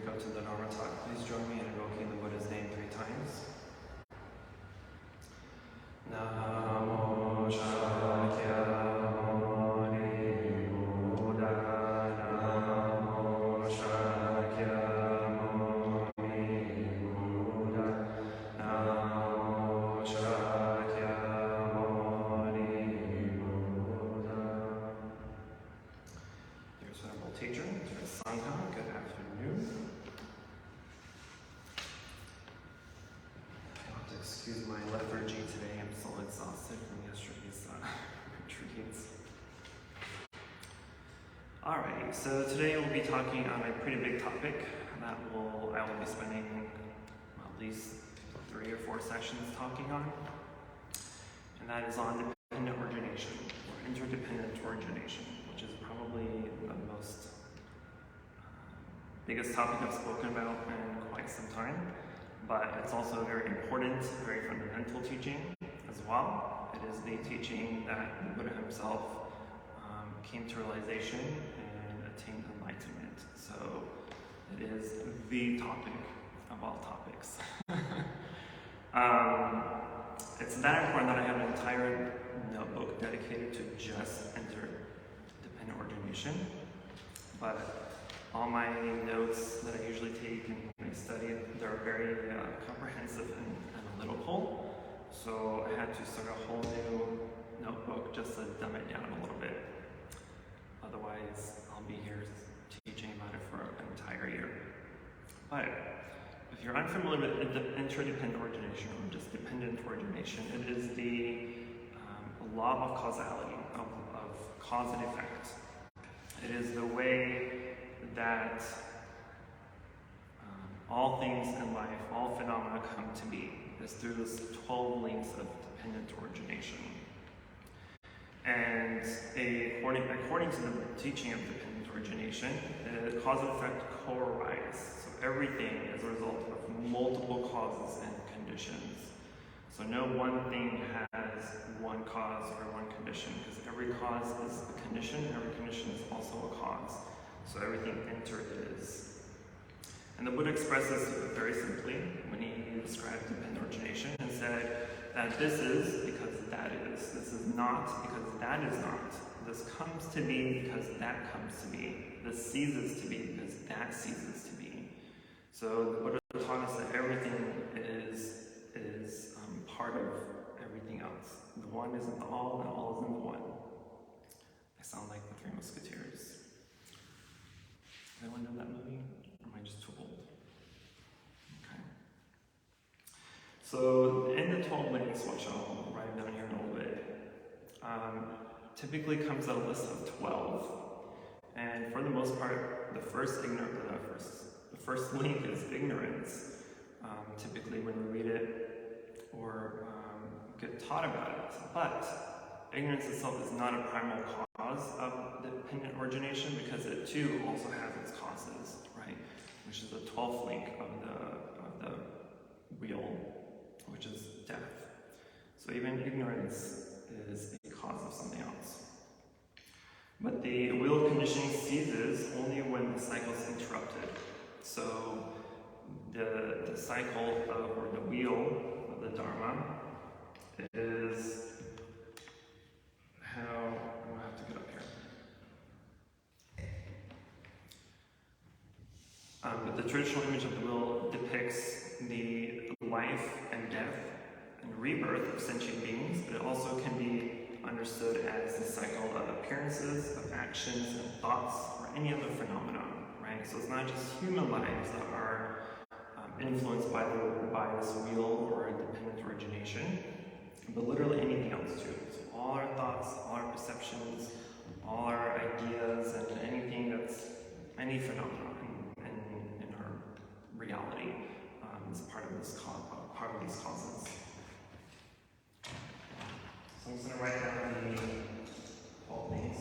we go to the Dharma talk, please join me in invoking the Buddha's name 3 times. Namo Shakyamuni Buddha. Namo Shakyamuni Buddha. Namo Shakyamuni Buddha. Dear Venerable Teacher, dear Sangha, good afternoon. You'll have to excuse my lethargy today. I'm so exhausted from yesterday's retreats. Alrighty, so today we'll be talking on a pretty big topic that I will be spending at least 3 or 4 sessions talking on, and that is on dependent origination or interdependent origination, which is probably the most biggest topic I've spoken about in quite some time, but it's also a very important, very fundamental teaching as well. It is the teaching that the Buddha himself came to realization and attained enlightenment. So it is the topic of all topics. It's that important that I have an entire notebook dedicated to just interdependent origination. But all my notes that I usually take and I study, they're very comprehensive and analytical. So I had to start a whole new notebook just to dumb it down a little bit. Otherwise, I'll be here teaching about it for an entire year. But if you're unfamiliar with interdependent origination or just dependent origination, it is the law of causality, of cause and effect. It is the way that all things in life, all phenomena come to be. It's through those 12 links of dependent origination. And according to the teaching of dependent origination, cause and effect co-arise. So everything is a result of multiple causes and conditions. So no one thing has one cause or one condition, because every cause is a condition, and every condition is also a cause. So everything is. And the Buddha expresses it very simply when he described dependent origination and said that this is because that is. This is not because that is not. This comes to be because that comes to be. This ceases to be because that ceases to be. So the Buddha taught us that everything is part of everything else. The one is in the all, and the all is in the one. I sound like the Three Musketeers. Does anyone know that movie? Or am I just too old? Okay. So in the 12 links, which I'll write down here in a little bit, typically comes a list of 12. And for the most part, the first link is ignorance. Typically when we read it or get taught about it. But ignorance itself is not a primal cause of dependent origination, because it too also has its causes, right? Which is the 12th link of the wheel, which is death. So even ignorance is a cause of something else. But the wheel of conditioning ceases only when the cycle is interrupted. So the cycle or the wheel of the Dharma is how, I'm going to have to get up here. But the traditional image of the wheel depicts the life and death and rebirth of sentient beings, but it also can be understood as the cycle of appearances, of actions and thoughts, or any other phenomenon, right? So it's not just human lives that are influenced by this wheel or dependent origination, but literally anything else too. So all our thoughts, all our perceptions, all our ideas, and any phenomenon in our reality is part of these causes. So I'm just going to write down the 12 things.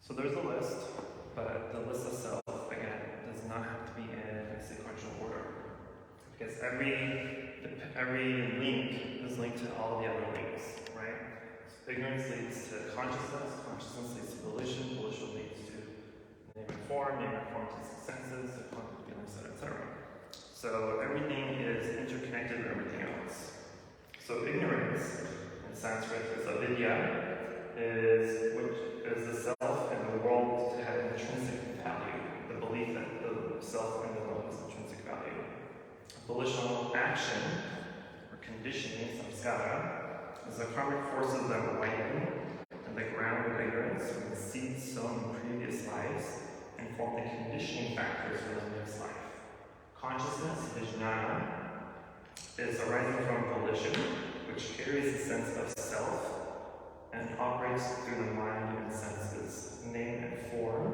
So there's a list, but the list itself, again, does not have to be in a sequential order. Because every link is linked to all the other links, right? So ignorance leads to consciousness, consciousness leads to volition, volition leads to name and form to senses, to content, feelings, etc. So everything is interconnected with everything else. So ignorance, in Sanskrit, is avidya, which is the self and the world to have intrinsic value, the belief that the self and the world has intrinsic value. Volitional action, or conditioning, samskara, is the karmic forces that ripen in the ground of ignorance from the seeds sown in previous lives and form the conditioning factors for the next life. Consciousness, vijnana, is arising from volition, which carries a sense of self and operates through the mind and senses. Name and form,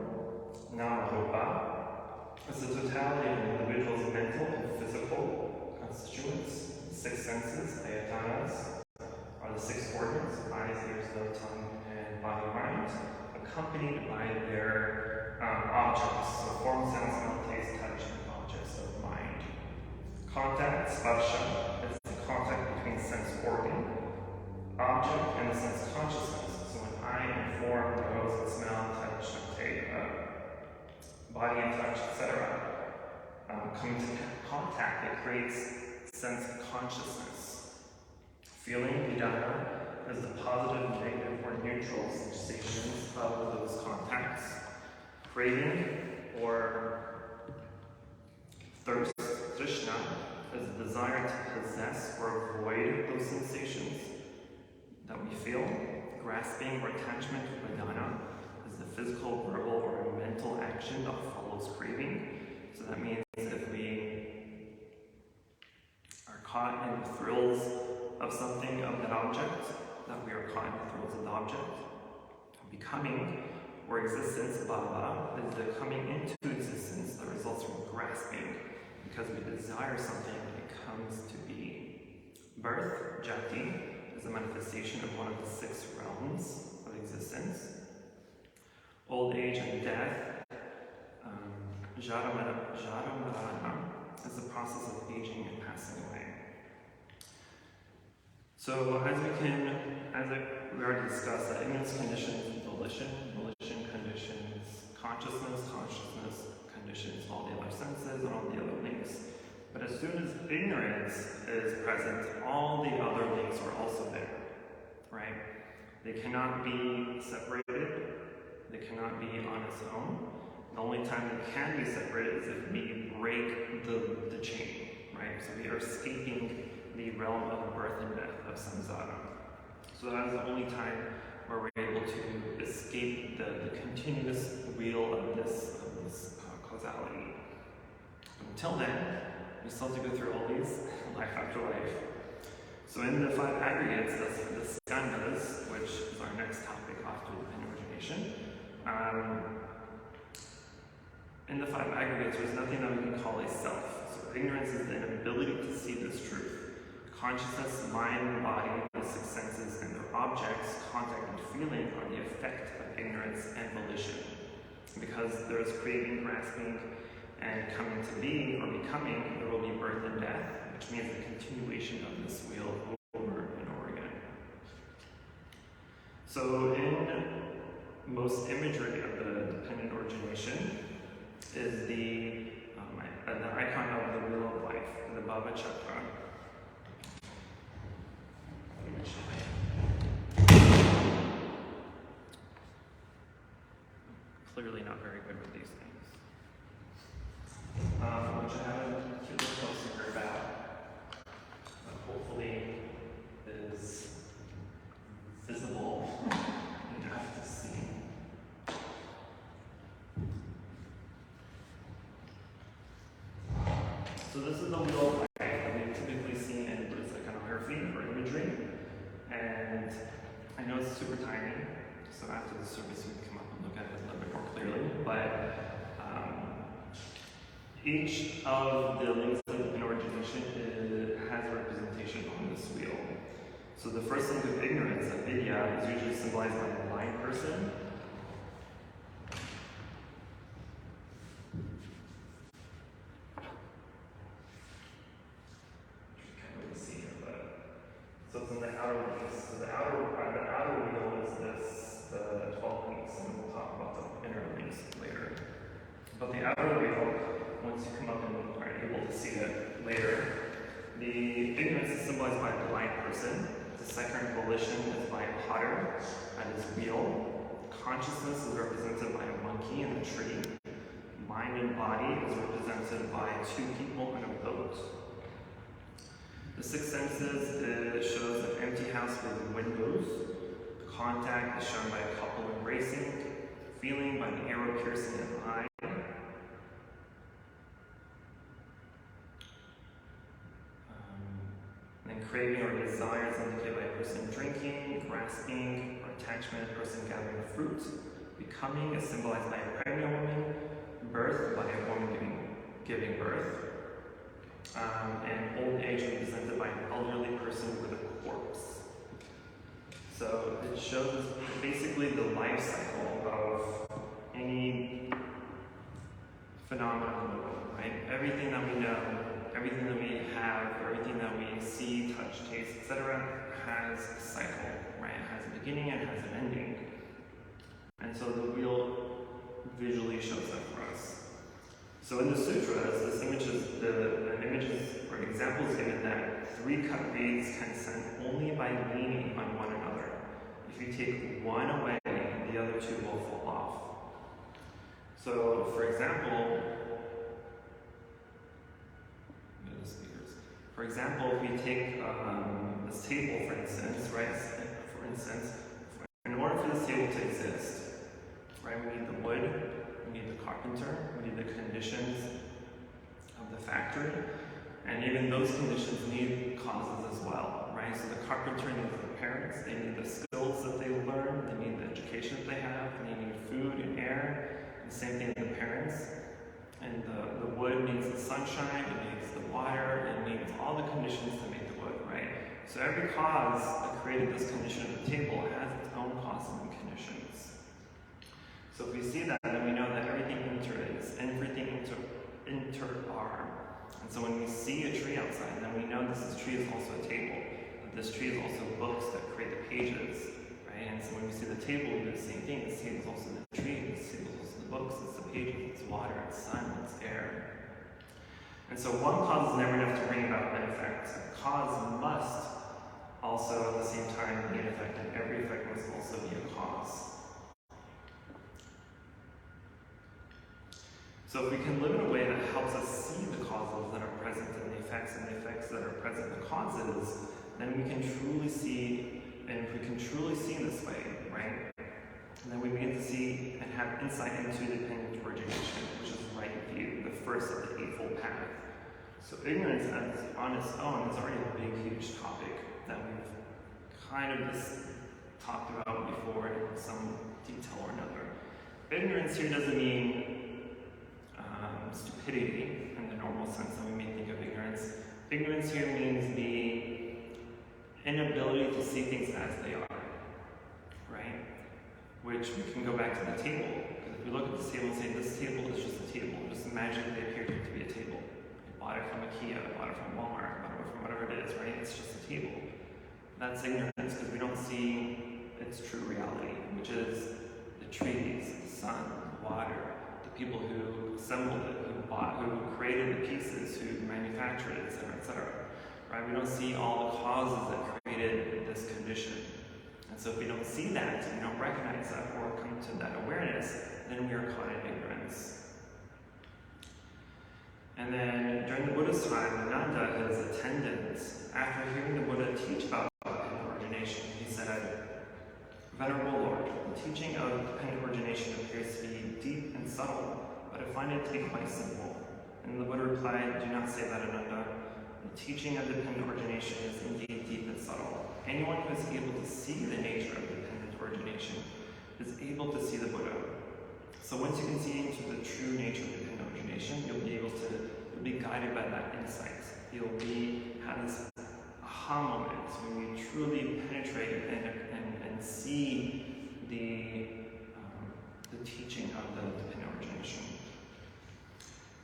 nama-rupa, is the totality of an individual's mental and physical constituents. The six senses, ayatanas, are the six organs, eyes, ears, nose, tongue, and body, mind, accompanied by their objects, so form, sound, smell, taste, touch, and objects of mind. Contact, sparsha, is the contact between sense organ, object, and the sense consciousness. So when I inform, nose, smell, touch, body and touch, etc., come into contact, it creates sense consciousness. Feeling, vedana, is the positive, negative, or neutral sensations of those contacts. Craving, or thirst, trishna, is the desire to possess or avoid those sensations that we feel. Grasping or attachment, vedana, is the physical, verbal, or mental action that follows craving. So that means if we are caught in the thrills of something, of that object, that we are caught in the thrills of the object. Becoming, or existence, bhava, is the coming into existence that results from grasping. Because we desire something, it comes to be. Birth, jati, is a manifestation of one of the six realms of existence. Old age and death, jara marana, is the process of aging and passing away. So as we already discussed, that ignorance conditions volition, volition conditions consciousness, consciousness conditions all the other senses and all the other links. But as soon as ignorance is present, all the other links are also there, right? They cannot be separated. They cannot be on its own. The only time they can be separated is if we break the chain, right? So we are escaping the realm of birth and death, of samsara. So that is the only time where we're able to escape the continuous wheel of this causality. Until then, we still have to go through all these, life after life. So in the five aggregates, the skandhas, which is our next topic after the origination, in the five aggregates, there's nothing that we can call a self. So ignorance is the inability to see this truth. Consciousness, mind, body, the six senses, and their objects, contact, and feeling are the effect of ignorance and volition. Because there is craving, grasping, and coming to being or becoming, there will be birth and death, which means the continuation of this wheel over and over again. So in most imagery of the dependent origination is the icon of the wheel of life, the Bhava Chakra. Clearly not very good with these things. Which I haven't too closely heard about, but hopefully is visible enough to see. So this is the wheel of life that we've typically seen in Buddhist iconography or imagery. And I know it's super tiny, so after the service we can come up and look at it a little bit more clearly. But each of the links in origination has a representation on this wheel. So the first link of ignorance, avidya, is usually symbolized by a blind person. But the outer wheel, once you come up and are able to see it later, the ignorance is symbolized by a blind person. The second volition is by a potter at his wheel. Consciousness is represented by a monkey in a tree. Mind and body is represented by two people in a boat. The six senses, it shows an empty house with windows. Contact is shown by a couple embracing. Feeling by the arrow piercing an eye. Then craving or desire is indicated by a person drinking, grasping, or attachment, a person gathering fruit. Becoming is symbolized by a pregnant woman. Birth by a woman giving birth. And old age represented by an elderly person with a corpse. So it shows basically the life cycle of any phenomenon in the world, right? Everything that we know, everything that we have, everything that we see, touch, taste, etc. has a cycle, right? It has a beginning and it has an ending. And so the wheel visually shows that for us. So in the sutras, this images or examples given that 3 cut reeds can ascend only by leaning on one another. If you take one away, the other 2 will fall off. So, for example, if we take this table, for instance, right? In order for this table to exist, right, we need the wood, we need the carpenter, we need the conditions of the factory, and even those conditions need causes as well, right? So the carpenter needs the parents, they need the skills that they learn, they need the education that they have, they need food and air, and the same thing with the parents. And the wood needs the sunshine, it needs the water, it needs all the conditions to make the wood, right? So every cause that created this condition at the table has its own causes and conditions. So if we see that, then we know that everything inter-are. And so when we see a tree outside, then we know this tree is also a table. That this tree is also books that create the pages, right? And so when we see the table, we do the same thing. This table is also the tree, this table is also the books, it's the pages, it's water, it's sun, it's air. And so one cause is never enough to bring about an effect. A cause must also at the same time be an effect, and every effect must also be a cause. So if we can live in a way that helps us see the causes that are present in the effects, and the effects that are present in the causes, then we can truly see, and if we can truly see this way, right, then we begin to see and have insight into dependent origination, which is right view, the first of the Eightfold Path. So ignorance on its own is already a big, huge topic that we've kind of just talked about before in some detail or another. Ignorance here doesn't mean stupidity in the normal sense that we may think of ignorance. Ignorance here means the inability to see things as they are, right? Which we can go back to the table. Because if we look at this table and say, this table is just a table, just magically appeared to be a table. I bought it from IKEA, I bought it from Walmart, I bought it from whatever it is, right? It's just a table. That's ignorance because we don't see its true reality, which is the trees, the sun, the water, the people who assembled it, who created the pieces, who manufactured it, etc., right? We don't see all the causes that created this condition. And so if we don't see that, we don't recognize that, or come to that awareness, then we are caught in ignorance. And then during the Buddha's time, Ananda, his attendant, after hearing the Buddha teach about origination, he said, "Venerable Lord, the teaching of dependent origination appears to be deep and subtle, but I find it to be quite simple." And the Buddha replied, "Do not say that, Ananda. The teaching of dependent origination is indeed deep and subtle. Anyone who is able to see the nature of dependent origination is able to see the Buddha. So once you can see into the true nature of dependent origination, you'll be guided by that insight. You'll have this aha moment when you truly penetrate and see the teaching of the dependent origination."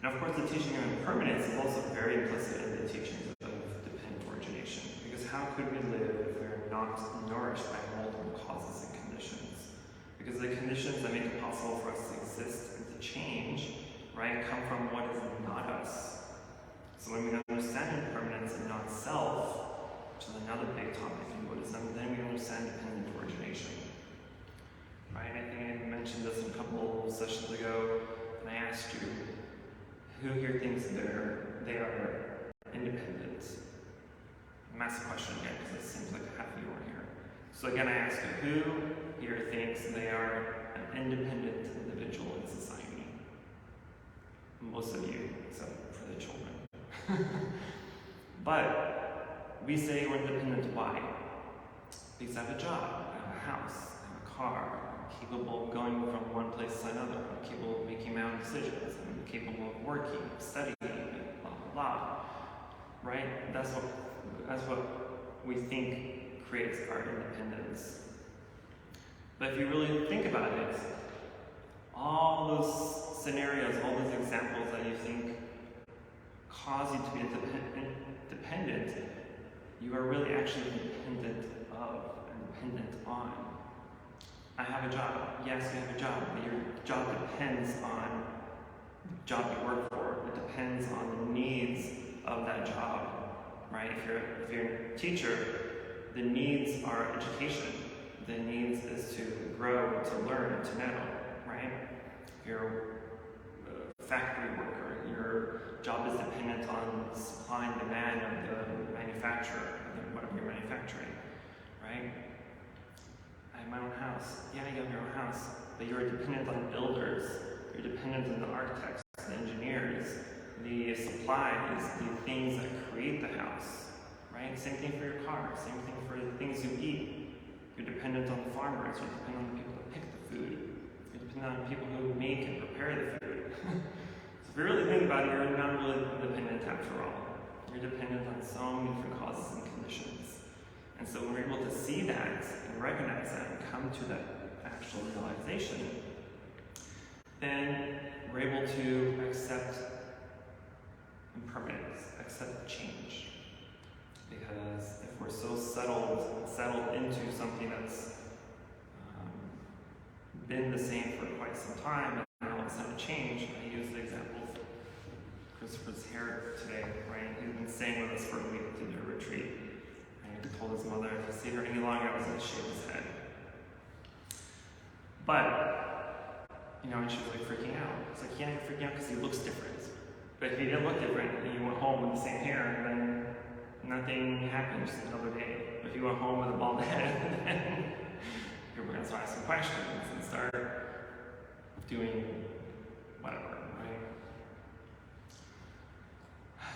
Now, of course, the teaching of impermanence is also very implicit in the teachings of dependent origination, because how could we live if we are not nourished by multiple causes and conditions? Because the conditions that make it possible for us to exist and to change, right, come from what is not us. So when we understand impermanence and not self, which is another big topic in Buddhism, then we understand dependent origination. Right? I think I mentioned this a couple of sessions ago, and I asked you, who here thinks they are independent? I'm asking the question again because it seems like half of you are here. So again, I ask you, who here thinks they are an independent individual in society? Most of you, except for the children. But we say we're independent. Why? Because I have a job, I have a house, I have a car, I'm capable of going from one place to another, I'm capable of making my own decisions, I'm capable of working, studying, blah, blah, blah. Right? That's what we think creates our independence. But if you really think about it, all those scenarios, all those examples that you think cause you to be dependent, you are really actually dependent of and dependent on. I have a job. Yes, you have a job, but your job depends on the job you work for. It depends on the needs of that job, right? If you're a teacher, the needs are education. The needs is to grow, to learn, to know, right? If you're a factory worker, your job is dependent on supply and demand of the manufacturer, whatever you're manufacturing, right? I have my own house. Yeah, you have your own house, but you're dependent on builders. You're dependent on the architects, the engineers, the supplies, the things that create the house, right? Same thing for your car, same thing for the things you eat. You're dependent on the farmers, you're dependent on the people that pick the food, you're dependent on people who make and prepare the food. So if you really think about it, you're not really dependent after all. You're dependent on so many different causes and conditions. And so when we're able to see that and recognize that and come to that actual realization, then we're able to accept impermanence, accept change. Because if we're so settled into something that's been the same for quite some time, and all of a sudden change, I use the example of Christopher's hair today, right? He's been staying with us for a week to do a retreat. And he told his mother, if I stayed here any longer, I was going to shave his head. But, and she was like freaking out. It's like, yeah, you're freaking out because he looks different. But if he didn't look different and you went home with the same hair, then nothing happened, just another day. If you went home with a bald head, then you're going to start asking questions and start doing whatever, right?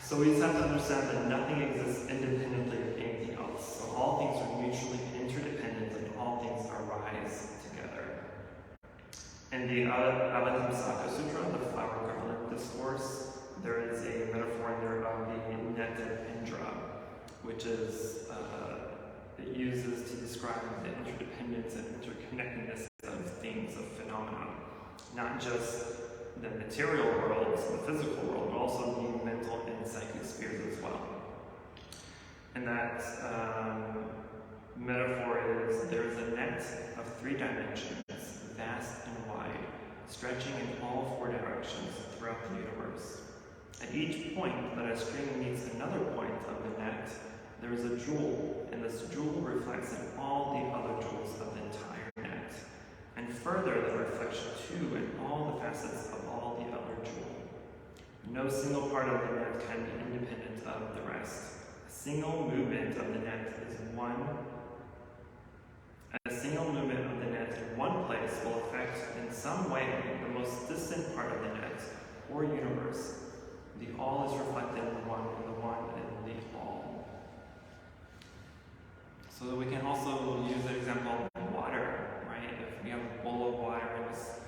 So we just have to understand that nothing exists independently of anything else. So all things are mutually interdependent and all things arise together. In the Avatamsaka Sutra, the flower garland discourse, there is a metaphor in there of the net of Indra, which is, it uses to describe the interdependence and interconnectedness of things, of phenomena. Not just the material world, the physical world, but also the mental and psychic spheres as well. And that metaphor is, there's a net of 3 dimensions, vast and wide, stretching in all 4 directions throughout the universe. At each point that a string meets another point of the net, there is a jewel, and this jewel reflects in all the other jewels of the entire net. And further, the reflection too in all the facets of all the other jewel. No single part of the net can be independent of the rest. A single movement of the net is A single movement of the net in one place will affect in some way the most distant part of the net or universe. The all is reflected in the one in the all. So we can also use the example of water, right? If we have a bowl of water and just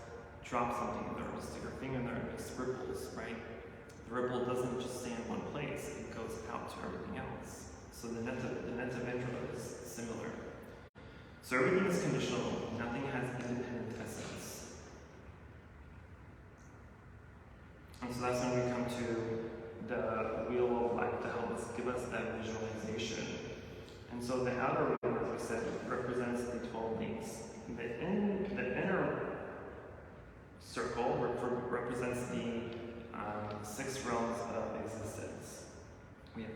drop something in there, just stick our finger in there, it makes ripples, right? The ripple doesn't just stay in one place, it goes out to everything else. So the net of Indra is similar. So everything is conditional, nothing has independent essence. And so that's when we come to the wheel of life to help us give us that visualization. And so the outer rim, as we said, represents the 12 links. The inner circle represents the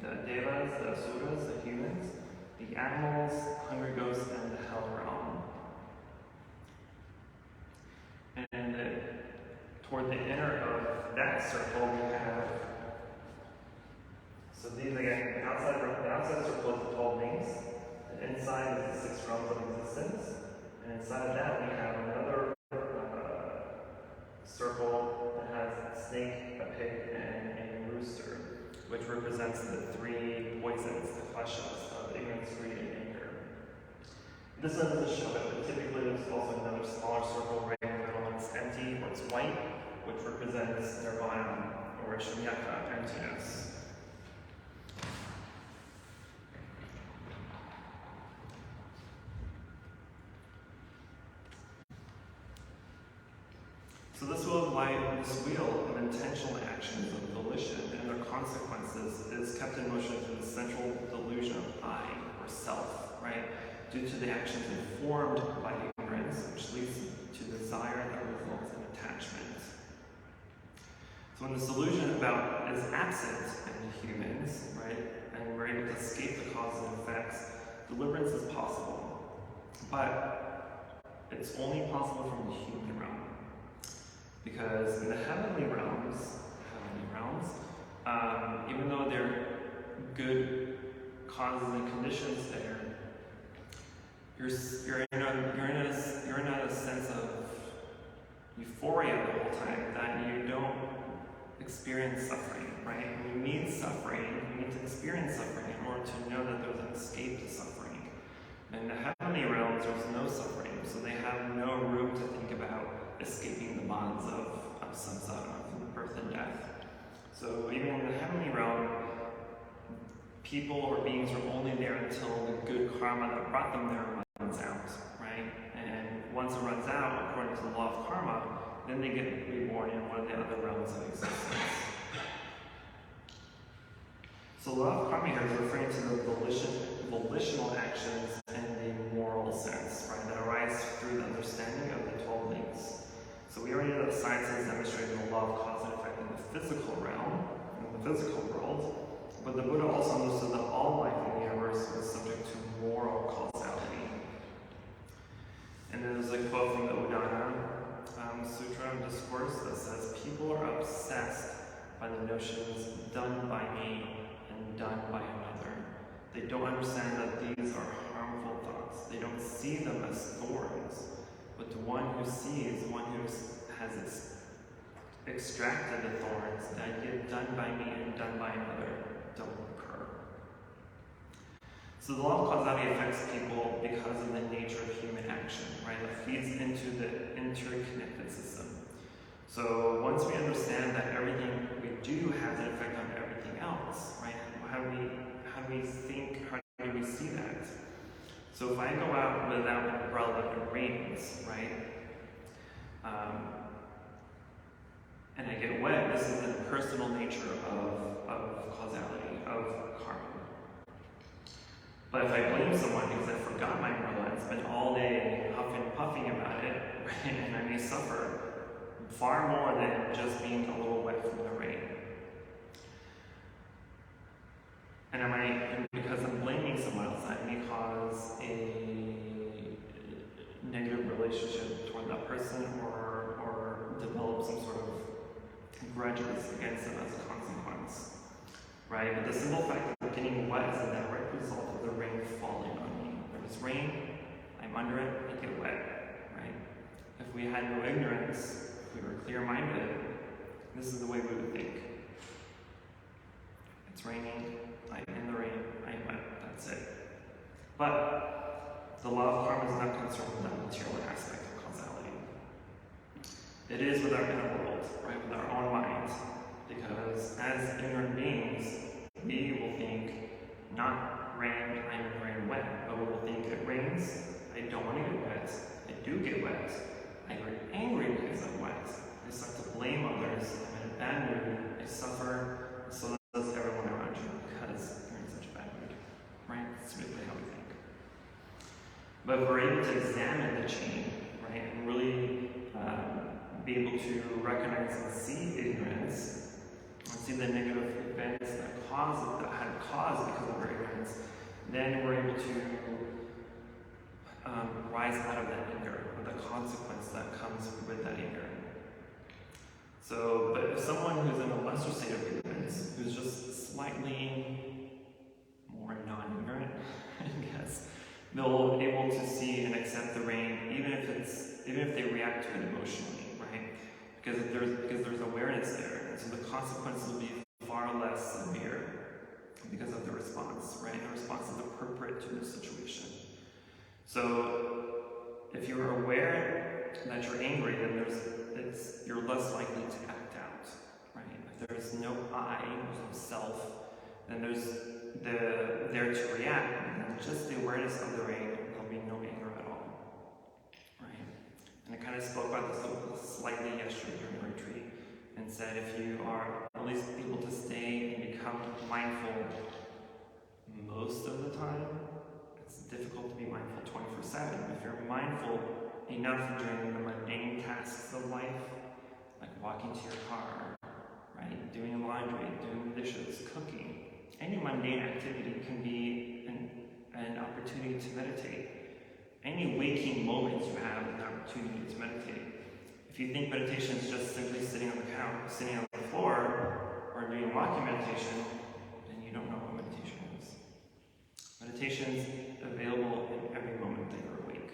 the devas, the asuras, the humans, the animals, hungry ghosts, and the hell realm. And toward the inner of that circle, we have, so these again, the outside circle is the 12 rings, the inside is the 6 realms of existence, and inside of that we have another circle that has a snake, a pig, and a rooster, which represents the 3 poisons, the kleshas of ignorance, greed, and anger. This one doesn't show it, but typically there's also another smaller circle right in the middle, and it's empty or it's white, which represents nirvana or shunyata, emptiness. So this wheel of intentional actions of volition and their consequences is kept in motion through the central delusion of I, or self, right? Due to the actions informed by ignorance, which leads to desire that results in attachment. So when this delusion about is absent in humans, right, and we're able to escape the causes and effects, deliverance is possible. But it's only possible from the human realm. Because in the heavenly realms, even though there are good causes and conditions there, you're in a sense of euphoria the whole time, that you don't experience suffering, right? When you need suffering, you need to experience suffering in order to know that there's an escape to suffering. In the heavenly realms, there's no suffering, so they have no room to think about escaping the bonds of samsara, of birth and death. So even in the heavenly realm, people or beings are only there until the good karma that brought them there runs out, right? And once it runs out, according to the law of karma, then they get reborn in one of the other realms of existence. So the law of karma here is referring to the volitional actions in the moral sense, right, that arise through the understanding of the 12 links. So we already know that science has demonstrated the law of cause and effect in the physical realm, in the physical world, but the Buddha also understood that all life in the universe is subject to moral causality. And then there's a quote from the Udana Sutra Discourse that says, people are obsessed by the notions done by me and done by another. They don't understand that these are harmful thoughts. They don't see them as thorns. But the one who sees, the one who has extracted the thorns that get done by me and done by another don't occur. So the law of causality affects people because of the nature of human action, right? It feeds into the interconnected system. So once we understand that everything we do has an effect on everything else, right? How do we think, how do we see that? So if I go out without an umbrella and it rains, right, and I get wet, this is the personal nature of causality, of karma. But if I blame someone because I forgot my umbrella and spent all day huffing and puffing about it, right, and I may suffer far more than just being a little wet from the rain. And because I'm blaming someone else, that may cause a negative relationship toward that person or develop some sort of grudges against them as a consequence, right? But the simple fact of getting wet is a direct result of the rain falling on me. There's rain, I'm under it, I get wet, right? If we had no ignorance, if we were clear-minded, this is the way we would think. It's raining, I'm in the rain, I'm wet, that's it. But the law of karma is not concerned with that material aspect of causality. It is with our inner world, right, with our own mind. Because as ignorant beings, we will think, not rain, I'm in the rain wet, but we will think it rains, I don't want to get wet, I do get wet, I get angry because I'm wet, I start to blame others, I'm in a bad mood, I suffer, so does everyone around you because you're in such a bad mood, right? That's really how we think. But if we're able to examine the chain, right, and really be able to recognize and see ignorance, and see the negative events that had caused because of our ignorance, then we're able to rise out of that anger, or the consequence that comes with that anger. So, but if someone who's in a lesser state of ignorance, who's just slightly more non-ignorant, I guess, they'll be able to see and accept the rain, even if they react to it emotionally, right? Because there's awareness there, and so the consequences will be far less severe because of the response, right? The response is appropriate to the situation. So if you're aware that you're angry, then you're less likely to act out, right? If there's no I, there's no self, then there's there to react, and just the awareness of the rain, there'll be no anger at all, right? And I kind of spoke about this slightly yesterday during the retreat, and said if you are at least able to stay and become mindful most of the time, it's difficult to be mindful 24/7. If you're mindful enough during the mundane tasks of life, like walking to your car, right, doing laundry, doing the dishes, cooking, any mundane activity can be an opportunity to meditate. Any waking moments you have an opportunity to meditate. If you think meditation is just simply sitting on the couch, sitting on the floor, or doing walking meditation, then you don't know what meditation is. Meditation is available in every moment that you're awake.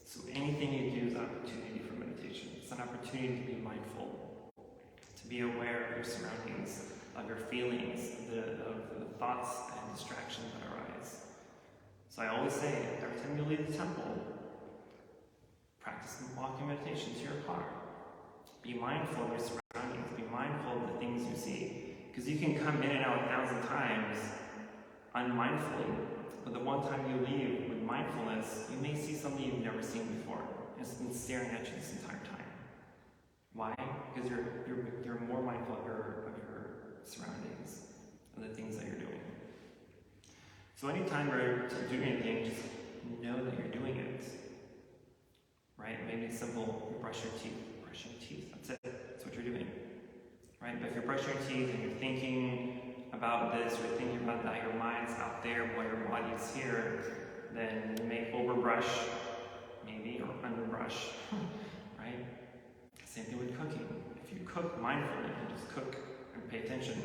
So anything you do is an opportunity for meditation. It's an opportunity to be mindful, to be aware of your surroundings, of your feelings, of the thoughts and distractions that arise. So I always say, every time you leave the temple, practice walking meditation to your car. Be mindful of your surroundings. Be mindful of the things you see. Because you can come in and out 1,000 times unmindfully, but the one time you leave with mindfulness, you may see something you've never seen before. It's been staring at you this entire time. Why? Because you're more mindful of your surroundings and the things that you're doing. So anytime you're doing anything, just know that you're doing it. Right? Maybe it's simple, you brush your teeth. Brushing teeth, that's it. That's what you're doing. Right? But if you're brushing your teeth and you're thinking about this, you're thinking about that, your mind's out there while your body is here, then you may overbrush, maybe, or underbrush. Right? Same thing with cooking. If you cook mindfully, you just cook and pay attention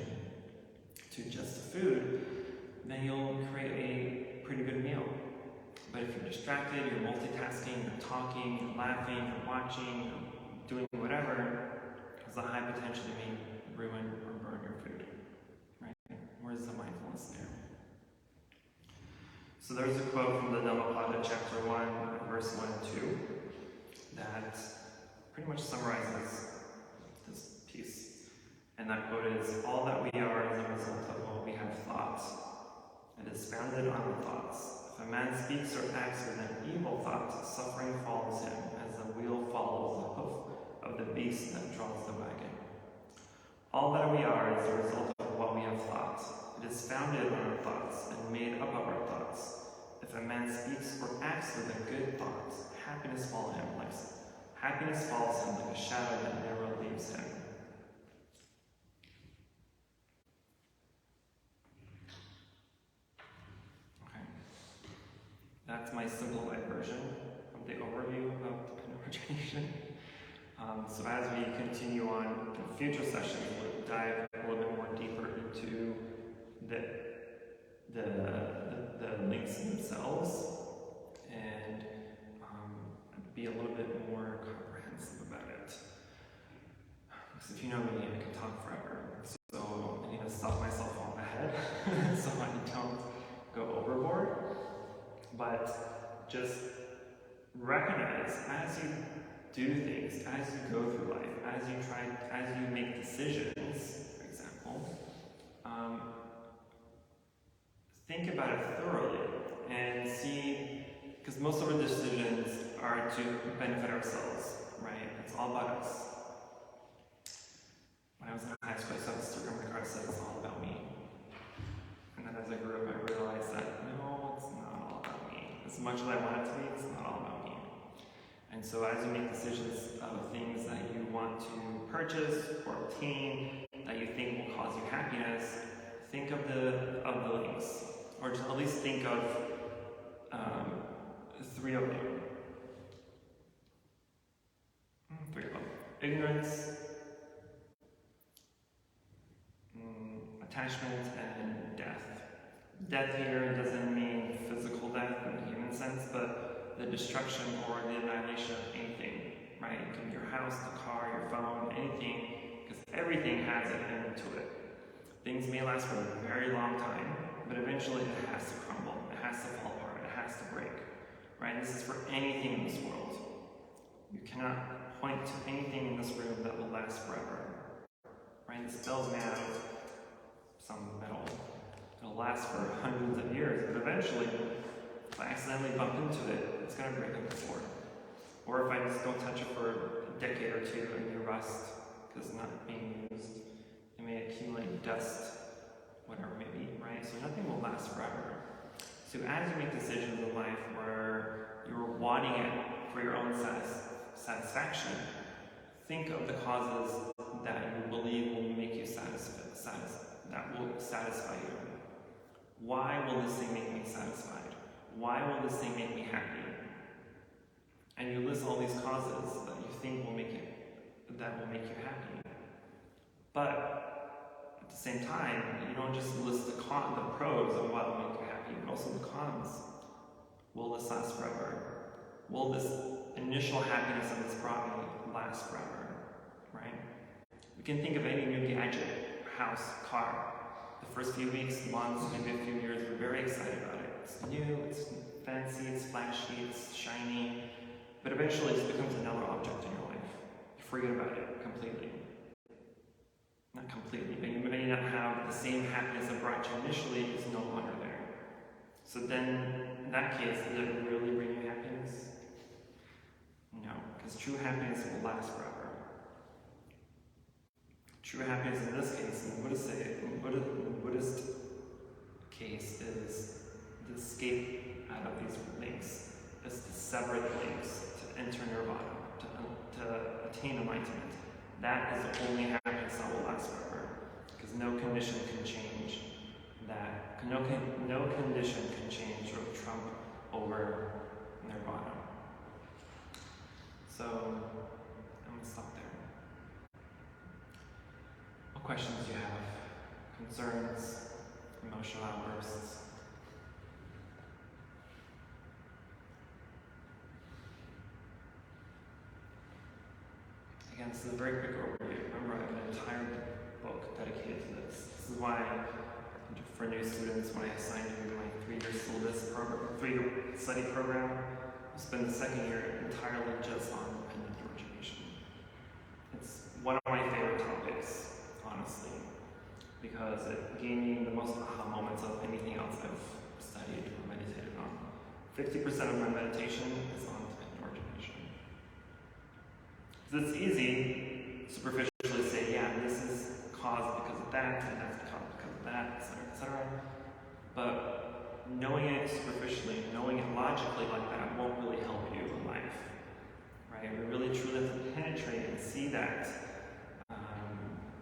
to just the food, then you'll create a pretty good meal. But if you're distracted, you're multitasking, you're talking, you're laughing, you're watching, you're doing whatever, there's a high potential to may ruin or burn your food. Right? Where's the mindfulness there? So there's a quote from the Dhammapada, chapter 1, verse 1 and 2, that pretty much summarizes this piece. And that quote is, "All that we are is a result of what we have thought. It is founded on the thoughts. If a man speaks or acts with an evil thought, suffering follows him, as the wheel follows the hoof of the beast that draws the wagon. All that we are is a result of what we have thought. It is founded on our thoughts and made up of our thoughts. If a man speaks or acts with a good thought, happiness follows him like a shadow that never leaves him." That's my simplified version of the overview about the Origination. So as we continue on in future sessions, we'll dive a little bit more deeper into the links themselves and be a little bit more comprehensive about it. Because if you know me, I can talk forever. So I need to stop myself on the head so I don't go overboard. But just recognize as you do things, as you go through life, as you make decisions, for example, think about it thoroughly and see, because most of our decisions are to benefit ourselves, right? It's all about us. When I was in high school, I saw a sticker on my car that said, "It's all about me." And then as I grew up, I realized that, no, it's not all about me. As much as I want it to be, it's not all about me. And so as you make decisions of things that you want to purchase or obtain that you think will cause you happiness, think of the of the links, or to at least think of 3 of them. 3 of them. Ignorance, attachment, and death. Death here doesn't mean physical death in the human sense, but the destruction or the annihilation of anything, right? It can be your house, the car, your phone, anything, because everything has an end to it. Things may last for a very long time, but eventually it has to crumble, it has to fall apart, it has to break, right? This is for anything in this world. You cannot point to anything in this room that will last forever, right? This bell's made out of some metal. It'll last for hundreds of years, but eventually, if I accidentally bump into it, it's going to break on the floor. Or if I just don't touch it for a decade or 2 and you rust because it's not being used, it may accumulate dust, whatever it may be, right? So nothing will last forever. So as you make decisions in life where you're wanting it for your own satisfaction, think of the causes that you believe will make you that will satisfy you. Why will this thing make me satisfied? Why will this thing make me happy? And you list all these causes that you think will make you happy. But at the same time, you don't just list the pros of what will make you happy, but also the cons. Will this last forever? Will this initial happiness that this brought me last forever? Right? We can think of any new gadget, house, car. The first few weeks, months, maybe a few years, we're very excited about it. It's new, it's fancy, it's flashy, it's shiny, but eventually it becomes another object in your life. You forget about it completely. Not completely, but you may not have the same happiness that brought you initially is no longer there. So then, in that case, does it really bring you happiness? No, because true happiness will last forever. True happiness in this case, in the Buddhist case, is the escape out of these links. It's to sever the links, to enter nirvana, to attain enlightenment. That is the only happiness that will last forever, because no condition can change that. No condition can change or trump over nirvana. So, I'm going to stop there. What questions do you have? Concerns? Emotional outbursts? Again, this is a very quick overview. Remember, I have an entire book dedicated to this. This is why, for new students, when I assign you my 3-year syllabus program, 3-year study program, I'll spend the 2nd year entirely just on dependent origination. It's one of my favorite topics, honestly, because it gave me the most aha moments of anything else I've studied or meditated on. 50% of my meditation is on dependent origination. Because it's easy, superficially to say, yeah, this is caused because of that, and that's caused because of that, etc., etc. But knowing it superficially, knowing it logically like that won't really help you in life, right? We really truly have to penetrate and see that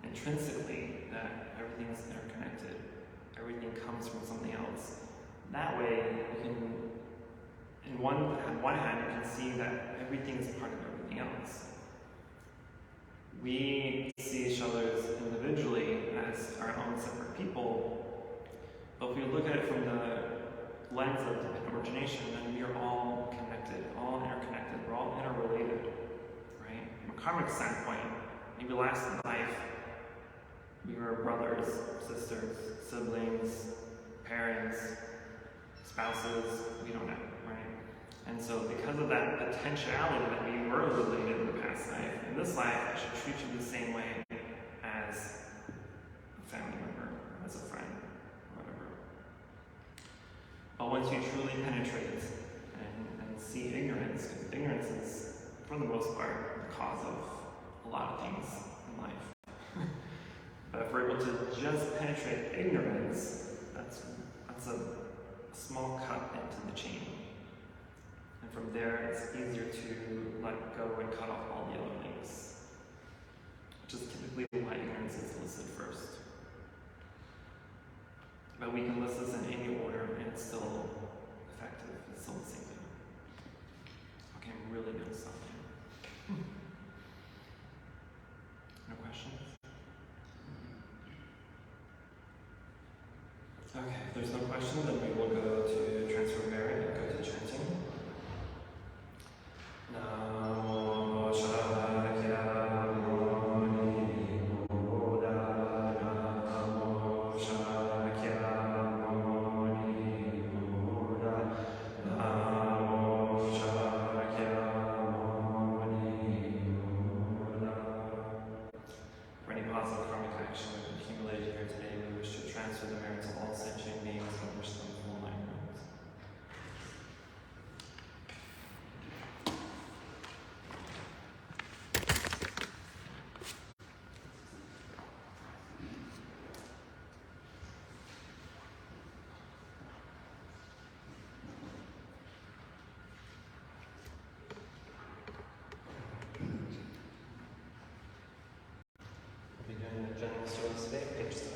intrinsically, that everything is interconnected. Everything comes from something else. That way, you can, on one hand, you can see that everything is part of everything else. We see each other individually as our own separate people, but if we look at it from the lens of dependent origination, then we are all connected, all interconnected, we're all interrelated, right? From a karmic standpoint, maybe last life, we were brothers, sisters, siblings, parents, spouses, we don't know, right? And so because of that potentiality that we were related in the past life, in this life, I should treat you the same way as a family member, as a friend, whatever. But once you truly penetrate and see ignorance, because ignorance is, for the most part, the cause of a lot of things in life. But if we're able to just penetrate ignorance, that's a small cut into the chain. And from there, it's easier to let go and cut off all the other links, which is typically why ignorance is listed first. But we can list this in any order and it's still effective. It's still the same thing. Okay, I'm really going to stop here. No questions? Okay, if there's no question, then we will go to transfer merit and go to chanting. Namo Shakyamuni Buddha, Namo Shakyamuni Buddha, Namo Shakyamuni Buddha. For any positive karmic action we've accumulated here today, we wish to transfer the merits of all sentient beings and wish them full enlightenment. We'll be doing the general service today, page 7.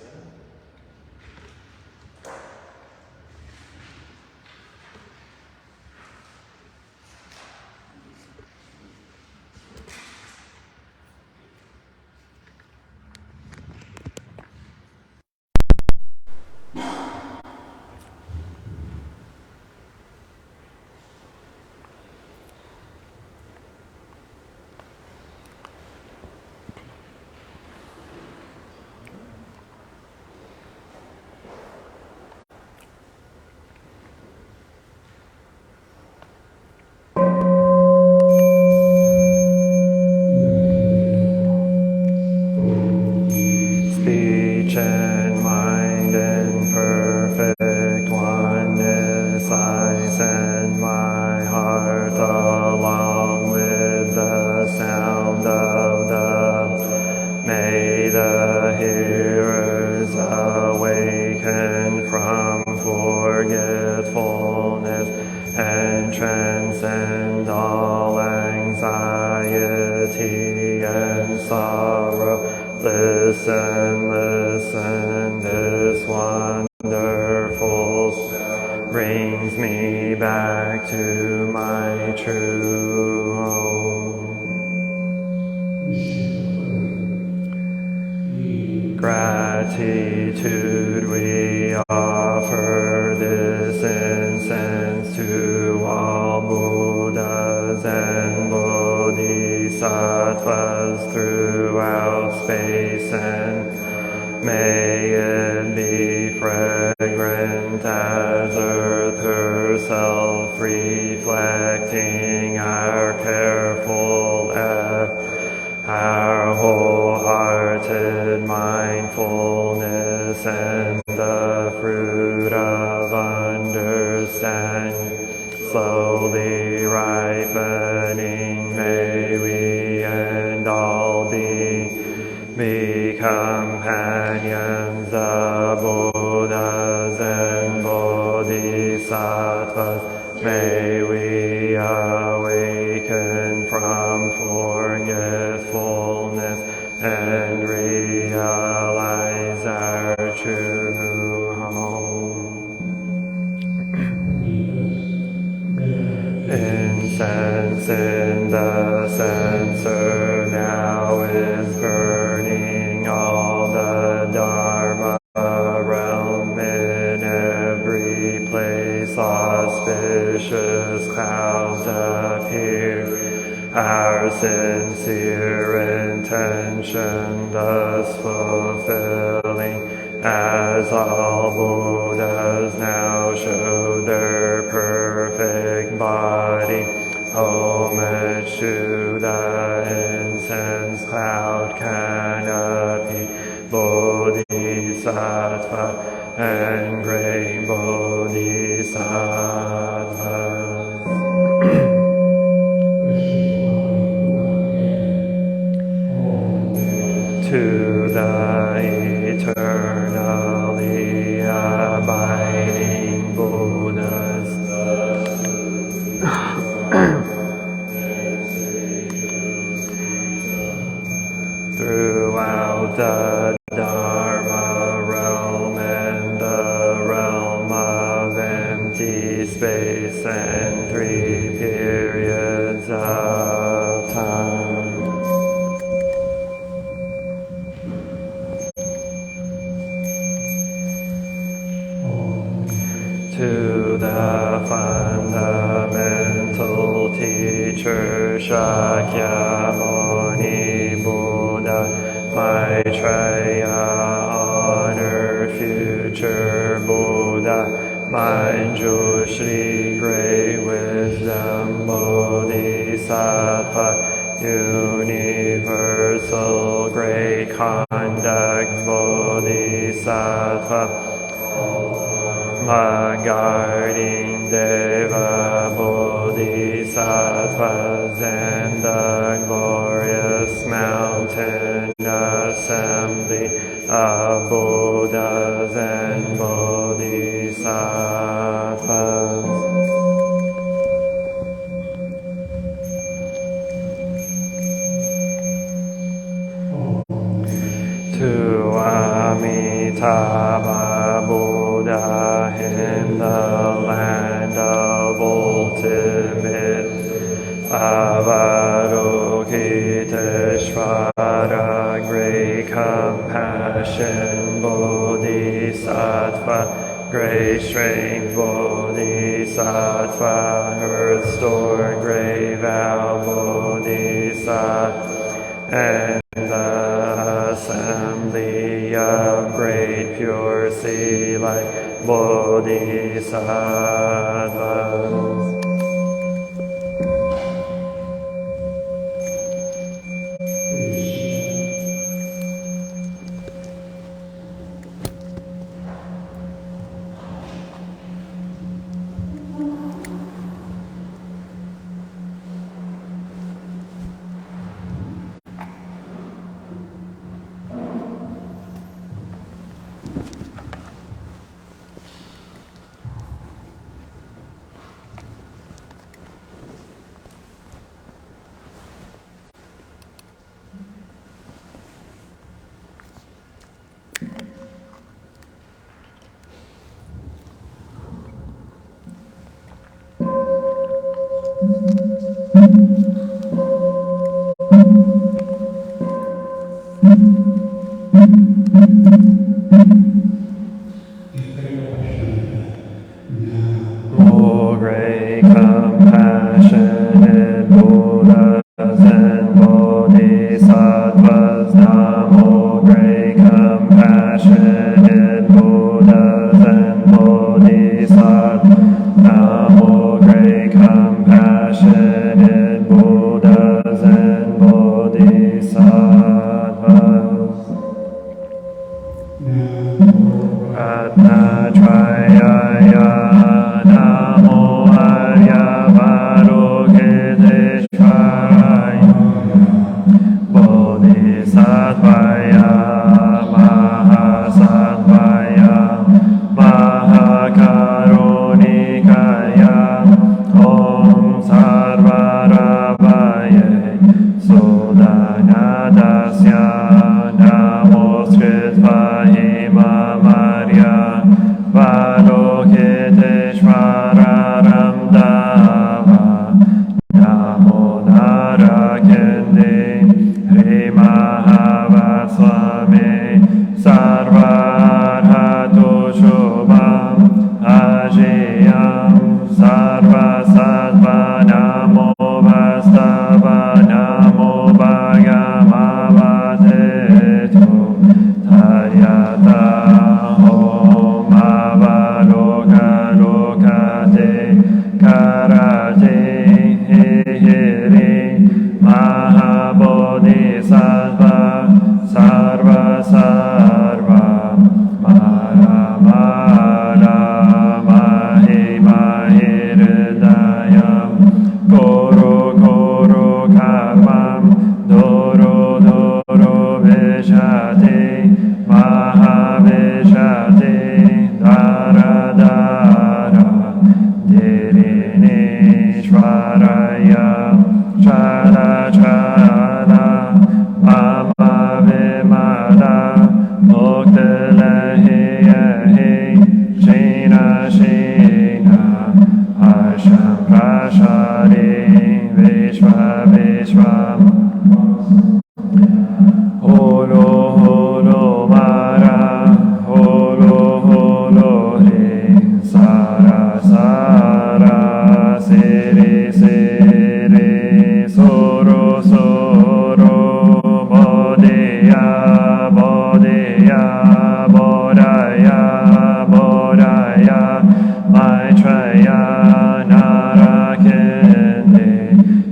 Speech and mind in perfect oneness, I send my heart along with the sound of the. May the hearers awaken from forgetfulness and transcend all anxiety and sorrow. Listen, listen, this wonderful sound brings me back to my true home. Gratitude we offer this incense to all Buddhas and Bodhisattvas throughout space, and may it be fragrant as earth herself, reflecting our careful effort, our wholehearted mindfulness, and the fruit of understanding slowly ripening. May we and all be companions of Buddhas and Bodhisattvas. May we awaken from forgetfulness and realize our true home. Incense in the censer now is burning, all the Dharma realm in every place. Auspicious clouds appear, our sincere intention thus fulfilling, as all Buddhas now show their perfect body. Homage to the incense cloud canopy, Bodhisattva and great Bodhisattvas. To the eternally abiding Buddhas, throughout the Dharma realm and the realm space and 3 periods of time. To the fundamental teacher Shakyamuni Buddha, Maitreya, honor future Buddha, Manjushri, great wisdom Bodhisattva, universal great conduct Bodhisattva, my guarding Deva Bodhisattvas and the glorious mountain assembly of Buddhas and Bodhisattvas. To Amitabha Buddha in the land of ultimate Avalokiteshvara, great compassion Bodhisattva, great strength Bodhisattva, earth store, great vow Bodhisattva, and the assembly of great pure sea light Bodhisattvas. O great compassionate Buddhas and Bodhisattvas, Namo, great compassionate Buddhas and Bodhisattvas, Namo, great compassionate Buddhas and Bodhisattvas. Ratnatrayaya Namo Aryavarokiteshvaraya Bodhisattvaya Mahasattvaya Mahakarunikaya Om Sarvaravaye Sodanadasya Namoskritva Himamarya Valokiteshvara Ramdava Namo Narakende Hrimahavaswame Sarvarhatu Shubham Ajiyam Sarvasattva Namo Vastava Namo Bhagamavatetu Taryata Om Avalokaloka Karate Hiri Mahabodhisattva Sarva Sarva Mahamala Mahimahirdayam Koro Koro Karmam Doro Doro Vishati Mahavishati Dara Dara Dhirinishvaraya Chala Chala Mama Vimala Muktalahi Yahi Shina Shina Prashadi Vishva Vishvam Holo Holo Mara Holo Holo Re Sara Sara Siri Siri Soro Soro Bodhiya Bodhiya Bodhaya Bodhaya Maitreya Narakindi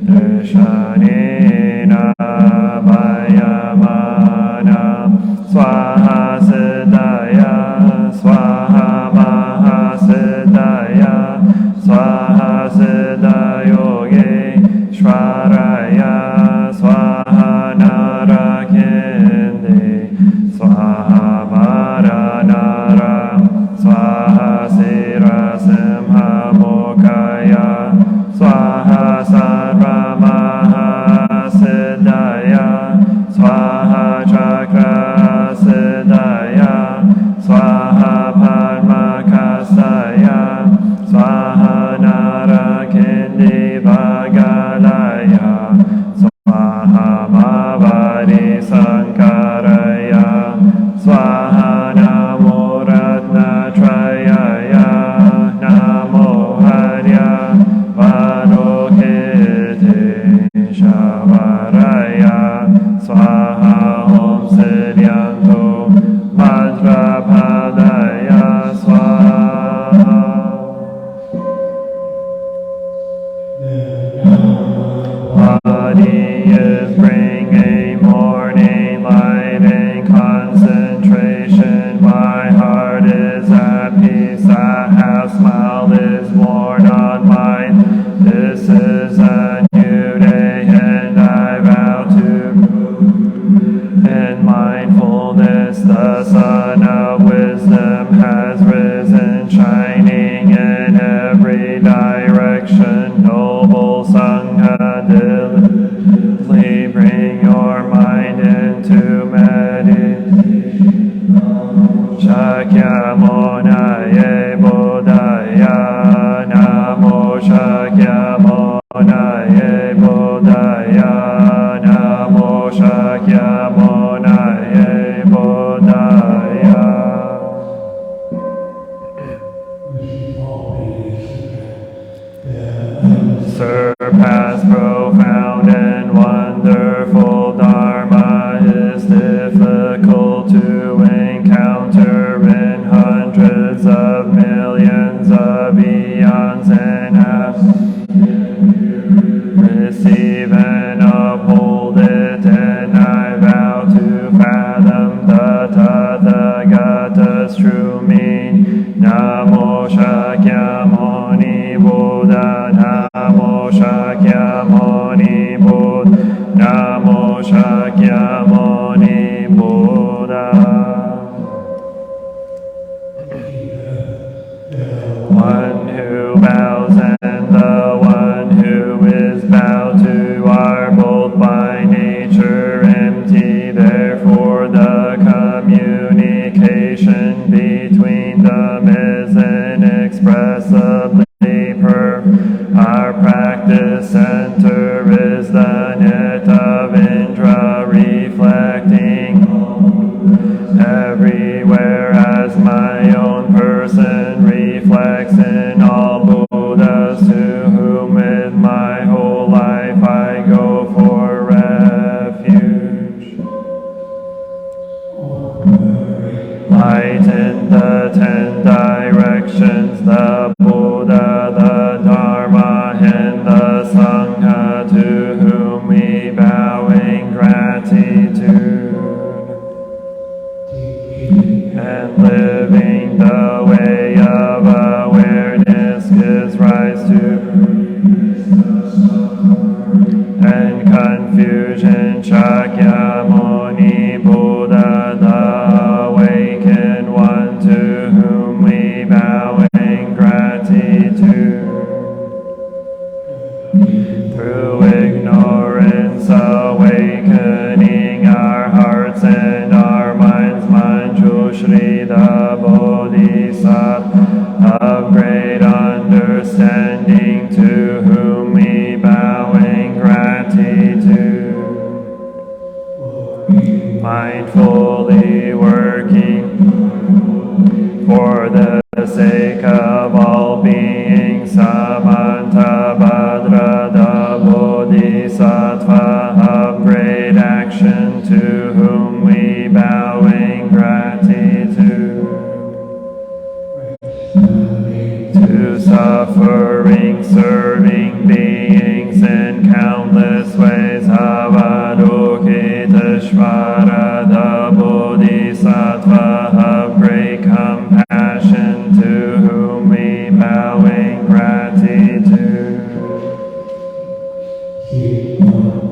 Drshanina Vayamana Swaha Siddhaya Swaha Mahasiddhaya Swaha Siddhayoge Shvaraya Swaha Narakindi Swaha Maranara Swaha Sira Simha Mokaya Swaha Sarva Mahasiddhaya Swaha Chakra Siddhaya Swaha Padmakasaya Swaha Narakindi Vagalaya Swaha Mavadi Sankaraya Swaha Namo Ratnatrayaya Namo Harya Vadokite Shavaraya Swaha Om Siddhyanto Vajrapadaya Swaha. Body is bringing morning light and concentration. My heart is at peace. A half smile is worn on mine. This is a new day, and I vow to in mindfulness. The sun of wisdom has risen, shining in every direction. Noble Sangha, diligently bring your mind into meditation. Shakyamunaye Bodhaya Namo Shakyamunaye Bodhaya Namo Shakyamunaye Bodhaya. Surpass profound and wonderful Dharma is difficult to encounter in hundreds of millions of eons and receive and uphold it, and I vow to fathom the Tathagata's true meaning. Namo Shakyamuni Buddha Namo Shakyamuni Buddha Namo Shakyamuni Buddha. One who bows and the one who is bowed to are both by nature empty. Therefore the communication between them is inexpressibly pure. Our practice center is the net of Indra, reflecting everywhere as my own person reflects in all Buddhas, to whom with my whole life I go for refuge. Light in the 10 directions, the Buddha, the Dharma, and the Sangha, to whom we bow in gratitude. And living the way of awareness gives rise to and confusion. Shakyamuni Buddha, the awakened one, to whom we bow in gratitude. mindfully working for the sake of all beings. Samanta Bhadrada Bodhisattva of great action, to whom we bow in gratitude. To suffering, serving beings in countless ways, Avalokiteshvara, the Bodhisattva of great compassion, to whom we bow in gratitude.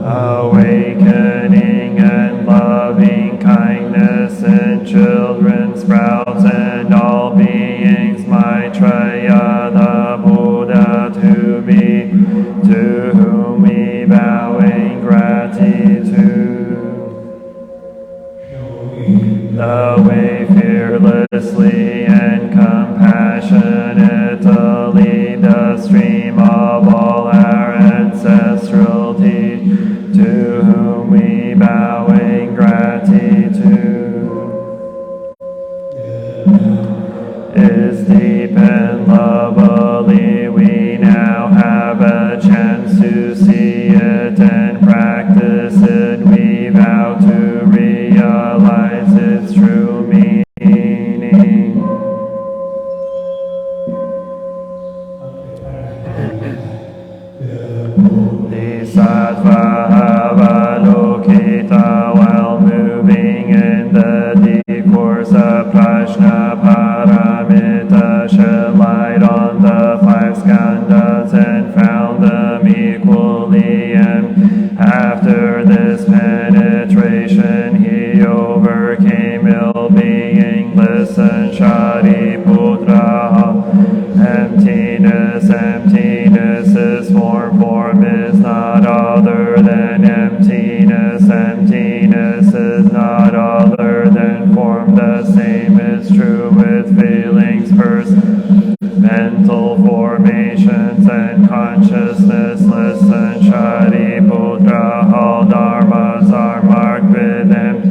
Awakening and loving kindness in children, sprouts, and all beings, Maitreya, the Buddha, to whom we bow in gratitude. The way fearlessly and compassionately, the stream of all our ancestral teachers, to whom we bow in gratitude, is deep and lovely. We now have a chance to see it and practice it. We vow to realize its true meaning. Bodhisattva Avalokita, while moving in the deep course of Prajna Paramita, shed light on the five skandhas and found them equally empty. After this penetration, he overcame ill-being. Listen, Shariputra, emptiness, emptiness is form, form is not other than emptiness, emptiness is not other than form. The same is true with feelings, mental formations, and consciousness. Listen, Shariputra, all dharmas are marked with empty.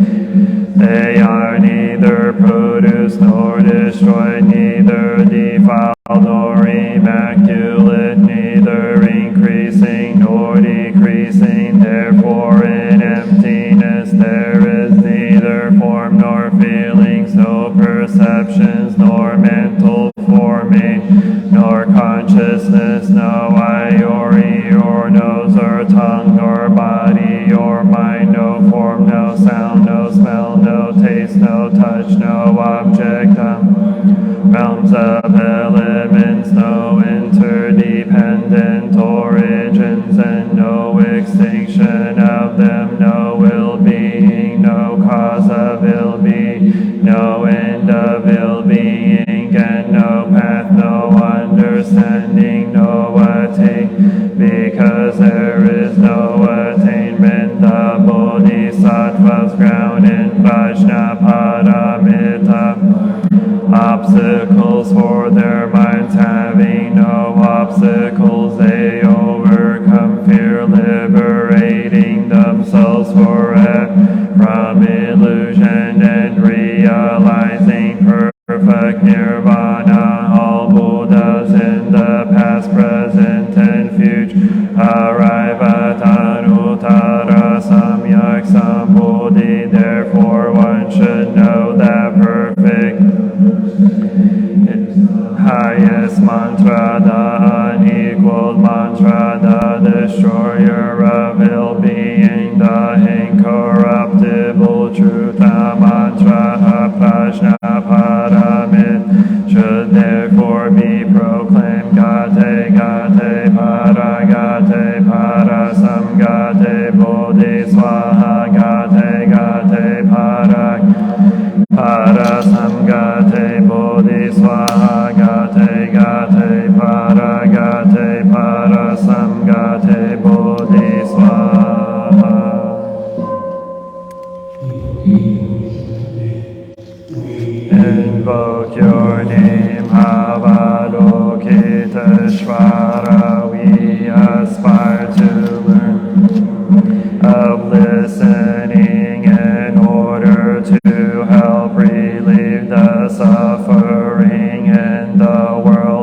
They are neither produced nor destroyed, neither defiled nor immaculate, neither increasing nor decreasing. Therefore in emptiness there is neither form nor feelings, no perceptions, nor mental forming, nor consciousness, no eye or ear or nose or tongue or body or mind, no form, no sound, no smell, no taste, no touch, no object, realms of elements, no interdependent origins, and no extinction of them, no ill-being, no cause of ill-being, no end of ill-being, and no path, no understanding, no attainment, because there is no attainment. The Bodhisattva's ground in Vajna Paramita, obstacles for their minds, having no obstacles, they overcome fear, liberating themselves forever from illusion and realizing perfect nirvana. All Buddhas in the past, present, and future arrive at Anuttara Samyak Sambuddhi. Therefore one should know that perfect highest mantra, the unequaled mantra, the destroyer of ill-being, the incorruptible truth, the mantra of Prajna Paramita, should therefore be proclaimed. Gate, gate, para, gate, para, samgate, bodhi, swaha, gate, gate, para, para, samgate, bodhi, swaha, gate, gate, para, gate, para, samgate, bodhi, swaha. Invoke your name, Avalokiteshvara. We aspire to learn of listening in order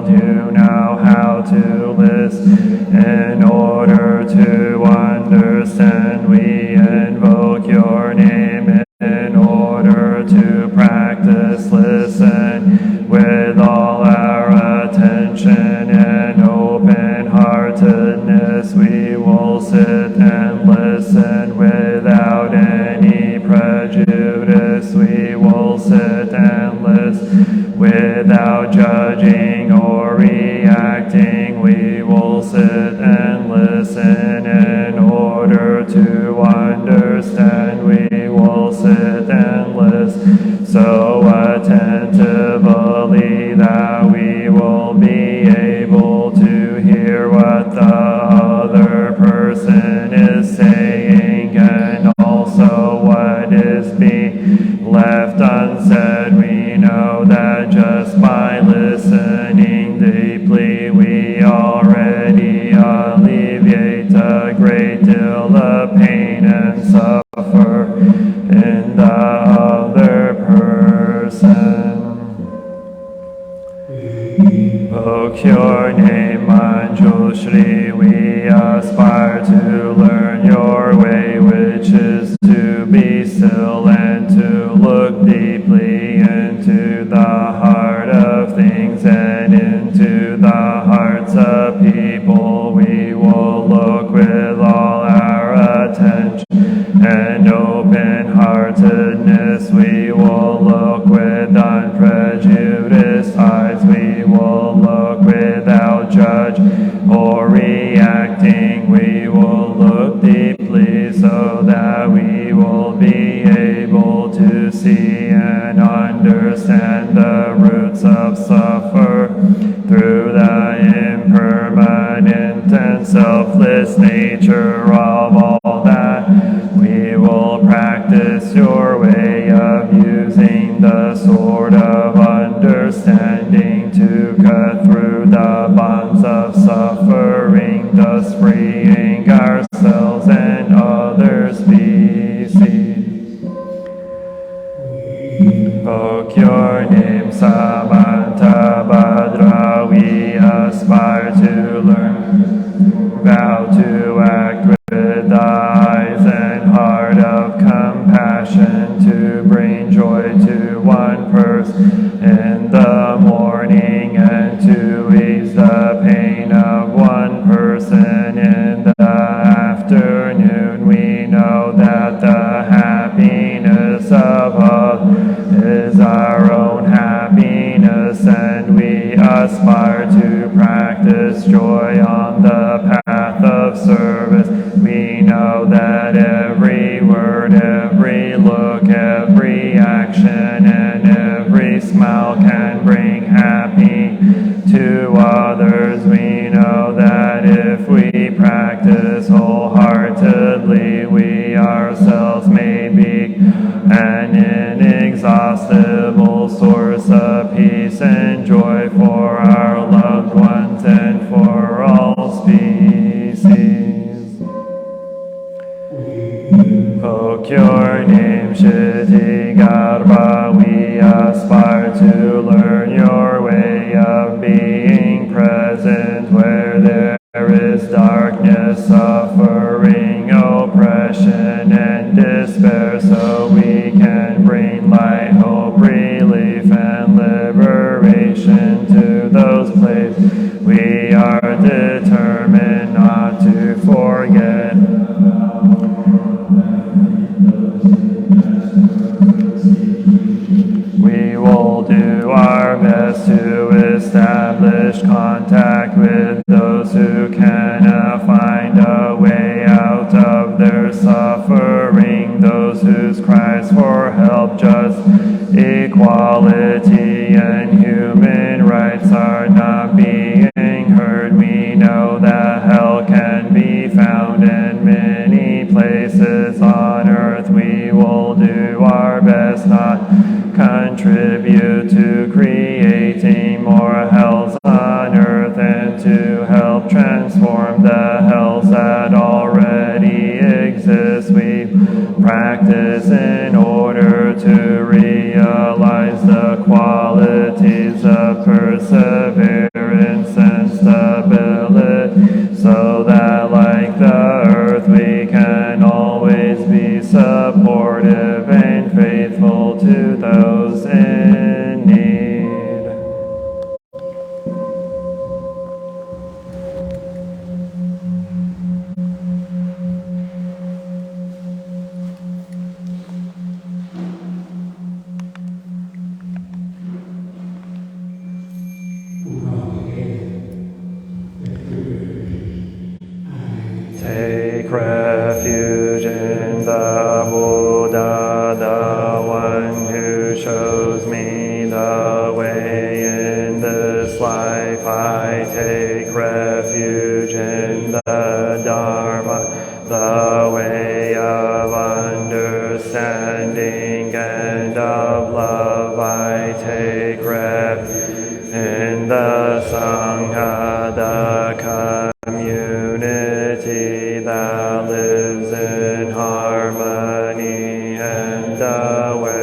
told you now how to listen. In order to understand, we invoke your name. In order to practice, listen with all our attention and open-heartedness. We will sit and listen without any prejudice. We will sit and listen without judging or reacting. We will sit and listen in order to understand. We will sit and listen so attentively that we will be able to hear what the other person is saying, and also what is being left unsaid. We know that just by listening deeply, we already alleviate a great deal of pain and suffer in the other person. Invoke your name, Manjushri. We aspire to learn your way, which is to be still and to look deeply into the heart of things and into the hearts of people. We will look with all our attention and open-heartedness. We will look with unprejudiced eyes. We will look without judge or reacting. We will look deeply so that we will be able to see and understand the roots of suffer through the impermanent and selfless nature of all that. We will practice your way of using the sword of understanding to cut through the bonds of suffering, thus freeing ourselves and other species. Invoke your name, Samanta Bhadra. We aspire to learn, vow to act with the eyes and heart of compassion, to bring joy to one person in the morning and to ease the pain of one person in the afternoon. We know that the happiness of others is our own happiness, and we aspire to practice joy on the path of service. We know that every word, every look, every action, and every smile can bring happy to others. We know that if we practice wholeheartedly, we ourselves may be an inexhaustible source of peace and joy for our loved ones and for all species. Invoke your name, Shiti Garbha. We aspire to learn your way of being present where there is darkness, suffering, oppression, and despair, so we can bring light, hope, relief, and liberation to those places. We are determined not to forget. We will do our best to establish contact with those who cannot find a way out of their suffering, those whose cries for help, justice, equality, and human rights are not being heard. We know that hell can be found in many places on earth. We will do our best not contribute to creating more hells on earth and to help transform the hells that already exist. We practice in order to realize the qualities of perseverance refuge in the Buddha, the one who shows me the way in this life. I take refuge in the Dharma, the way of understanding and of love. I take refuge in the Sangha, the community that lives in harmony and awareness.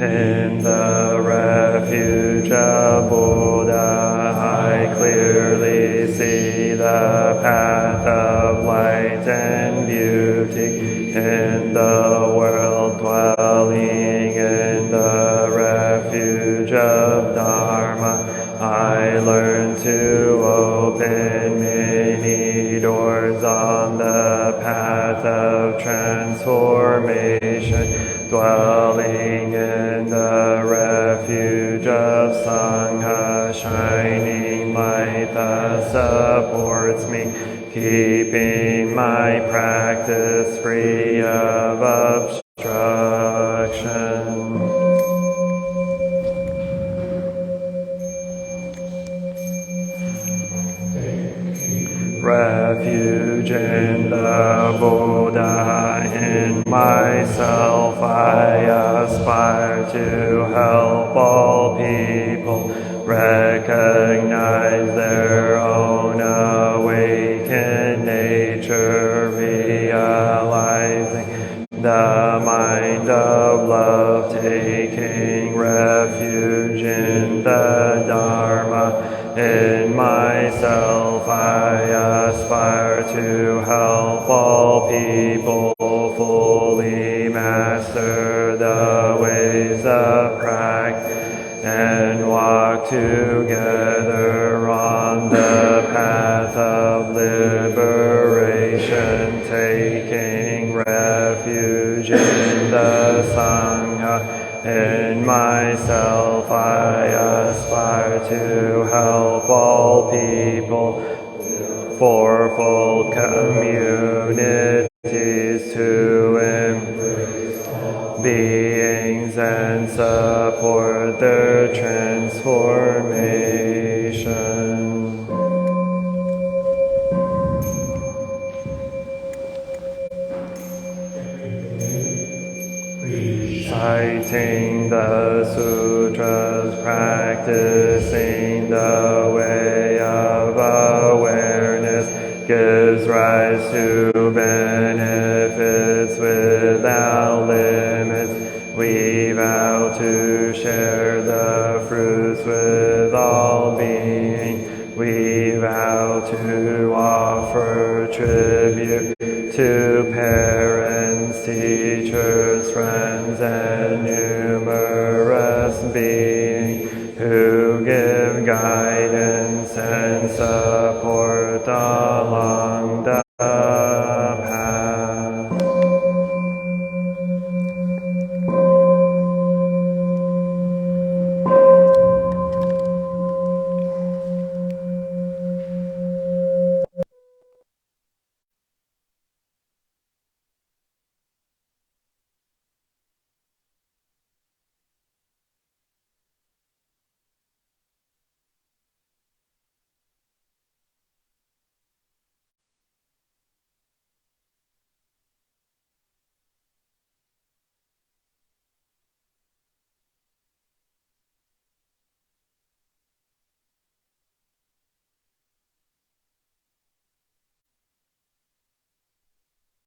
In the refuge of Buddha, I clearly see the path of light and beauty. In the world, dwelling in the refuge of Dharma, I learn to open many doors on the path of transformation. Dwelling in the refuge of Sangha, shining light that supports me, keeping my practice free of obstruction. Refuge in the Buddha, in myself I aspire to help all people recognize their own awakened nature, realizing the mind of love, taking refuge in the Dharma. In myself I aspire to help all people fully master the ways of practice and walk together on the path of liberation, taking refuge in the Sangha. In myself I aspire to help all people, fourfold communities to embrace beings and support their transformation. Reciting the sutras, practicing the way of awareness, gives rise to benefits without limits. We vow to share the fruits with all beings. We vow to offer tribute to parents, teachers, friends, and numerous